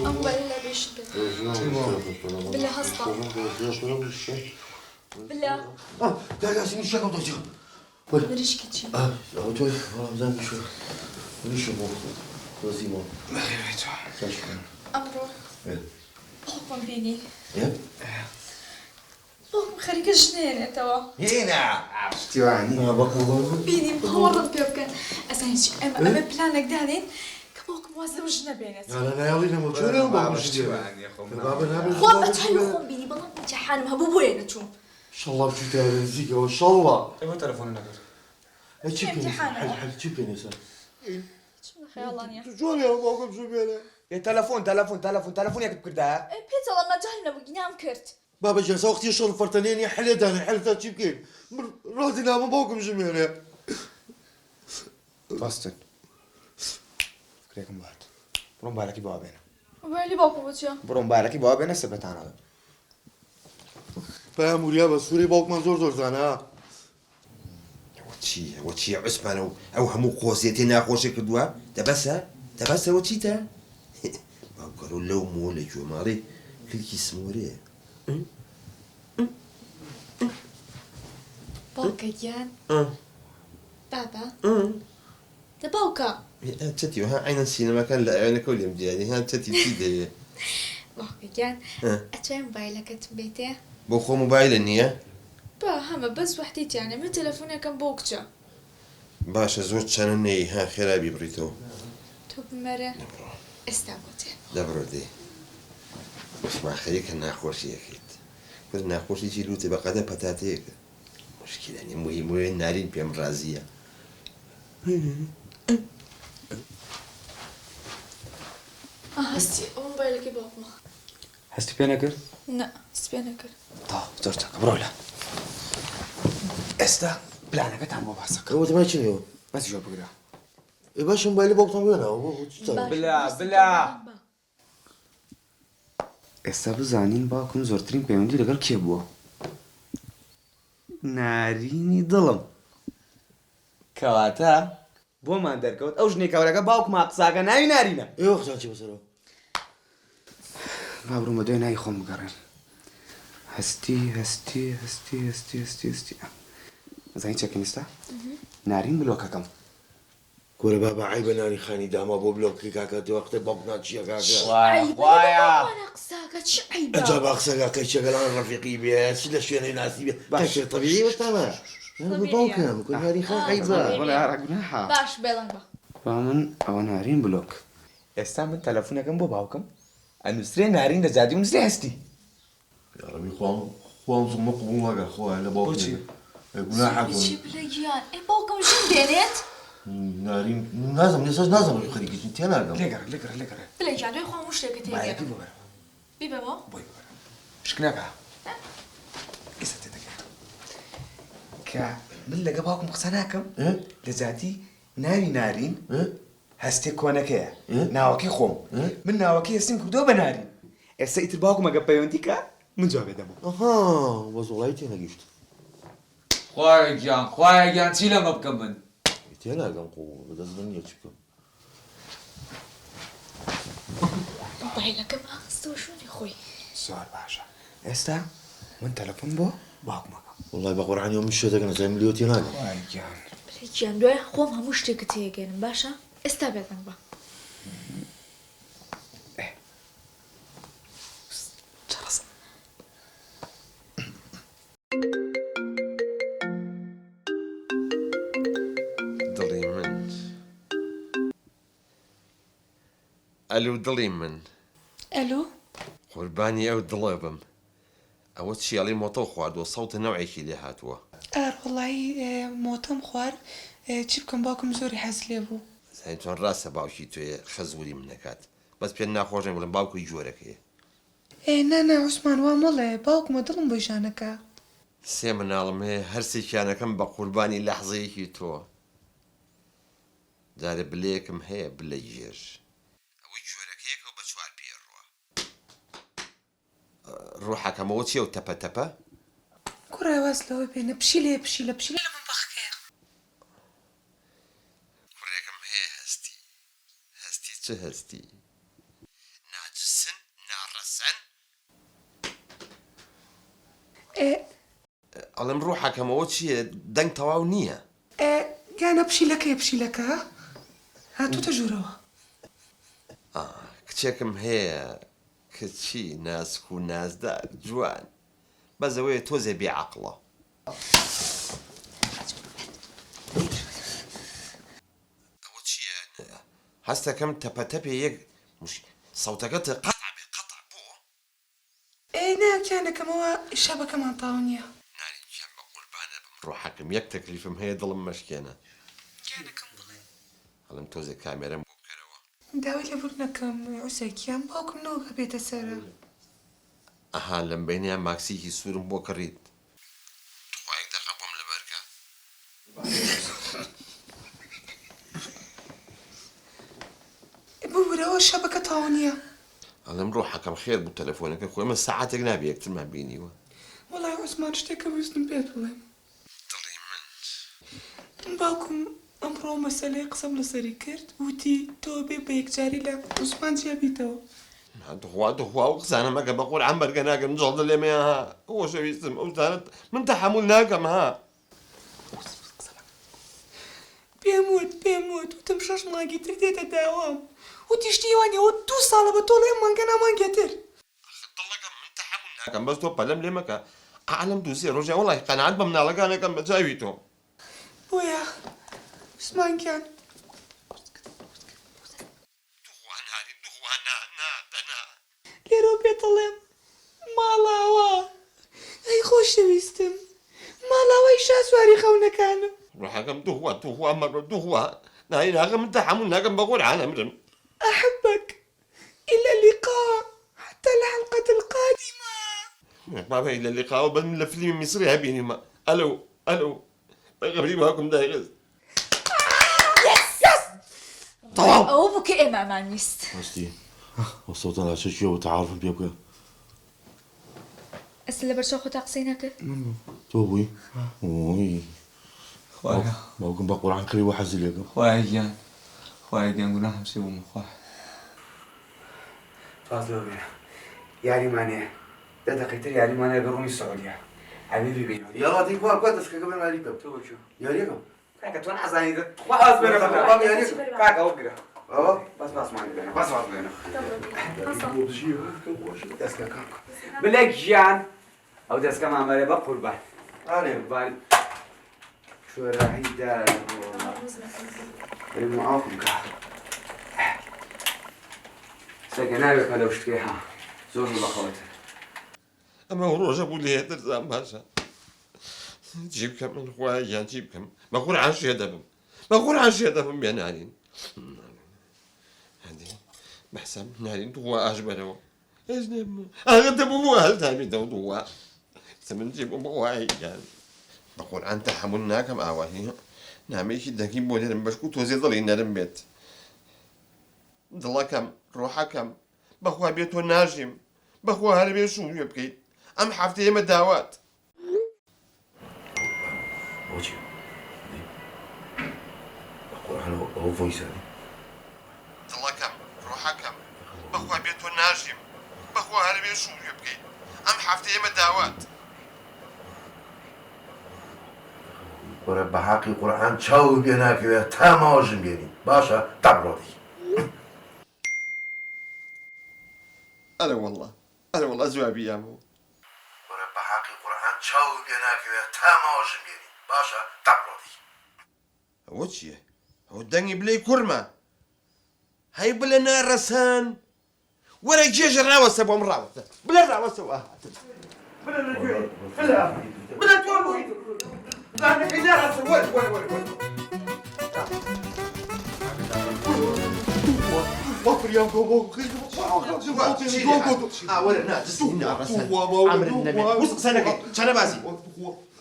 أما إلا بيشبه بالله هسطا بالله لا سيبني الشيخ وضعتي مريش كتشي توي زين شو شو وزيمو أمرو بوكم بيني ايه بوكم خريج الجنين توا هنا عرفتي وعني بيني مهورة بيبكن أسانشي أما بلانك دارين كبوكم وازم الجنبينات لا يلا مو شو اليوم بقول شو خواب أتحيو خوم بيني بلا امتحان مهبوبين تشوم ان شاء الله بشي تهرزيك ان شاء الله ايوا تلفوننا غير حل شوف يا نساء شو خيالانيا شو اليوم بقول شو بينا يا تلفون ياك بكردها بيتا لما جهلنا بقنام كرت بابا جالس وقتي الشغل فرتانين يا حلت انا حلت شبكين راسي نام بوكم جميله توستن فكريكم بعد برون بالكي بابينا ويلي بوكم بتشا برون بالكي بابينا سبتانا فاهم وليا بس سوري بوكم زور زانا وشي عثمان او همو قوسيتنا خوش كدوا تبس وشيتا قالوا لو مول جماري كل كيسموري بوكا جان بابا تبوكا تتي ها عين السينما كان لا عين كل يوم جاني ها تتي كده بوكا جان أتوين موبايلك بيتي بوخو موبايل النية با هما بس وحديتي يعني من تلفوني كان بوكتشا باشا زوج شانني ها خرابي بريتو توب مرة استعبطي دبرو دي بس ما خليك ناخوش يا اخي كل ناخوش يجي لو تبقى ده بتاتيك مشكلة يعني مهم نارين بيام رازية هستي موبايلك بوكما حستي بينا كرد لا سبينكر طب زرتك برولا استا بلانك تعمل بحسك هو تبغى شنو بس جو بقرا يا باشا موبايلي بوكم وينه بلا استا بزانين باكم زورترين بيوندي لقال كيبو ناريني ظلم كواتا بو ما دركوت او جني كورا باوك ما قساقا ناي نارينا ايه وقت شي بسرو بابرو مدوي ناي خم قرن هستي زين تشكين استا نارين بلوكا كم كورا بابا عيب ناري خاني داما بو بلوكي كاكا وقت بوكنا شي كاكا وايا أنا قساقة شعيبة انت باقصا كاكا شغل انا رفيقي بيه شلا شي انا ناسي بيه شيء طبيعي واش تمام بوكم كل ناري خان عيبه ولا يعرق جناحها باش بيلنبا فمن او نارين بلوك استا من تلفونك بو باوكم انو سري نارين دزادي ونسري هستي يا ربي خوان زم مقبول ما خو على بوشي. بوكي يقول حقهم شي بلجيان إيه بوكم شو بينات نارين لازم لازم خليك انت انا لقرا بلجيان دوي خوان مش لك معايا تيجي كيف بقرا بيبا مو بوي شكناك إستتك كا من لقى باكم قصناكم ايه لذاتي نارين ايه هستي كونك يا إيه؟ ناوكي خوم إيه؟ من ناوكي يسمك دوبا نارين السيت باكم اقبيونتيكا من جواب دمو اها بس والله تي انا قشت خواهي جان چی لما بکمن تي انا قام قو بس الدنيا تشكو موبايلك ما خصو شوني خوي سؤال باشا استا من تلفون بو باكم والله بقول عن يوم الشتاء كنا زي مليوتي هناك وايجان بلجيان دوي خوام هموش لك تيجي باشا استابل بنبا جرس ضلي من الو ضلي من ألو قرباني او ضلابم او شي علي موطو خوارد وصوت نوعي كي لي هاتوا والله موتم خوار چی بکەم باوکم زۆری حەز لێ بوو زين راسه باوشي توي خزولي منكات بس بين ناخوجن ولا باوكو يجورك هي نانا عوسمان وا مەڵێ باوکمە دڵم بۆی ژانەکە سي مناڵم هەیە هەرسێکیانەکەم بە قوربانی لەحزەیەکی تۆ جارێ بلەیەکم هەیە بلە ژێر ئەوەی جۆرەکەیەکەوە بە چوار پێڕوە ڕوحەکەمەوە چیە و تەپە کوڕای واز لەوەی پێنە پشیلێ پشیلە لە من بەخکەیە کوڕێکم هەیە هەستی چه هستی ناجسن نارسن ئەڵم ڕوحەکەمەوە چییە دەنگ تەواو نییە گیانە پشیلەکەی پشیلەکە هاتووتە ژوورەوە کچێکم هەیە کچی ناسک و نازدار جوان بەزەوەی تۆزێ بێعەقڵە ئەوە چییە هەستەکەم تەپەتەپێ یەک سەوتەکەت قەتع بێ قەتع بۆ ناکیانەکەمەوە شەبەکەمان تاو نییە نارینجیان بە قوربانە بم ڕۆحەکەم یەک تەکلیفم هەیە دڵم مەشکێنە گیانەکەم بڵێ هەڵم تۆزێک کامێرەم بۆ بکەرەوە داوای لێبوور نەکەم عوسێکیان باوکم نەوە بێتە سەرە ئەها لەم بینیان ماکسیکی سوورم بۆ کڕیت توخوایەک دەقە بۆم لەبەرکە ببوورەوە شەبەکە تاو نییە ئەڵم ڕۆحەکەم خێر بوو تەلەفۆنەکە خۆی من سەعاتێک نابێ یەکترمان بینیوە وەڵای عوسمان شتێکە ویستم پێت بڵێم دڵی من باوکم ئەمڕۆ مەسەلەی قسەم لەسەری کرد وتی تۆ بێ بە یەکجاری لە عوسمان جیابیتەوە دخوا و قسانە مەکە بە قورعان بەرگە ناکەم جەڵدە لێمێ ها ئەوە شەویستم ئەو زانت من تەحمل ناکەم ها پێم وت وتم 6 مانگی تر دێتە داوام وتی شتیوانیەوە 2 ساڵە بە تۆڵێ مانگە نامانگێتر دڵەکەم من تەحمل ناکەم بەس تۆ پەلەم لێ مەکە عالم دووسێ ڕۆژیان وەڵی قەناعەت بە مناڵەکانەکەم بە چاوی تۆ بۆیە عوسمانگیان لێرە پێتەڵێم ماڵاوە ئەی خۆشەویستم ماڵاوای شاسواری خەونەکانم ڕۆحەکەم دوخوا مەڕۆ دوخوا ناکەم من تەحمل ناکەم بە قورعان ئەمرم أحبك إلى اللقاء حتى الحلقة القادمة بابا إلى اللقاء بل من الفيلم مصري هبيني ما ألو غبري معكم دايغز تمام ئەوە بووکە ئێمەمان ویست هەستی وەسەوتە لاشەکیەوە تعارفم پێ بکە ئەس لە بەرچاو خۆتا قسەی نەکرد تۆ بووی ئۆی خوایە باوکم بە قورعان کڕیوە حەزی لێکم خوایە گیان خوایە گیان گوناه هەمسێ بووم خوایە فازلو بيه يعني مانع ده دقيقتين يعني مانع برومي السعودية حبيبي بيه يلا ديك وار كويس كمان عليكم تو شو يا ريكم كاكا تونا عزاني ده خلاص بينا بقى يا ريكم كاكا وقرا اه بس ماني بينا بس بينا دسكا كاكا بلاك جيان او دسكا ما عمله بقى قربان علي قربان شو راهي ده المعاقم كاكا سكنابك هذا وش فيها زورني بخوته أما ورجع بولي ترزام باشا جيب كم من خوايا جيب كم بقول عن شيء دبم بقول عن شيء دبم يا نارين هذه بحسب نارين هو أجبره إيش نعم أغلب هو هل تابي دوا سمن جيب بواعي يعني بقول أنت حملنا كم أواهي نعمل شيء دقيق بودي بشكو توزي ضلي نرم بيت دڵە کەم ڕۆحەکەم بەخوا بێت تۆ ناژیم بەخوا هەربێ شوێ بکەیت ئەم هەفتە ئێمە داوات وجه القرآن هو فويس هذه دڵە کەم ڕۆحەکەم بەخوا بێت تۆ ناژیم بەخوا هەربێ شوێ بکەیت ئەم هەفتە ئێمە داوات وەرە بە حەقی قورآن چاو بێ ناکەوێت تا ماوەژم بێنی باشە تەبڕۆدی أنا والله جوابي يا مو وەرە بە حەقی قورآن چاو بێ ناکەوێت تا ماوەژم بێنی باشە تەبڕۆدی ئەوە چییە؟ ئەو دەنگی بلەی کوورمە هەی بلە ناڕەسان وەرە گێژە ڕاوەسە بۆم ڕاوەسە بلە ڕاوەسەوە بلە تۆ بووی دانەکەی ناڕەسە وەرە وەفریان کۆ بۆ وەرە ناجستی ناڕەسان ئەمرم نەبێت وس قسە نەکەی چەنە بازی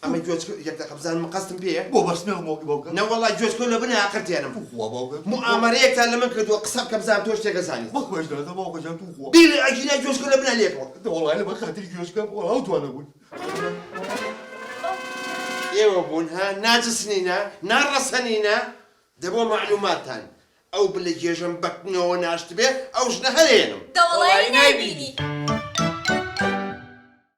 ئەمە گوێچ یەک دەقە بزانم قەستم پێیە بۆ بەرسمێڵمەوەی باوکە نەوەڵای گوێچکۆ لە بنە ئاقرتێنم توخوا باوکە موامەرەیەکتان لە من کردووە قسە بکە بزانم تۆ شتێکە زانیت بەخۆش دەدە باوکەجان توخوا بیرە ئەگینای گوێچکۆ لە بنە لێکەوە وەڵای لە بە خاتری گوێشکە وەڵاو توانە بوون ئێوە بوون ها ناجسنینە ناڕەسەنینە دەبۆ معلوماتان ئەو بلە گێژم بەکنەوە ناشت بێ ئەو ژنە هەرێنم دەوڵی نبینی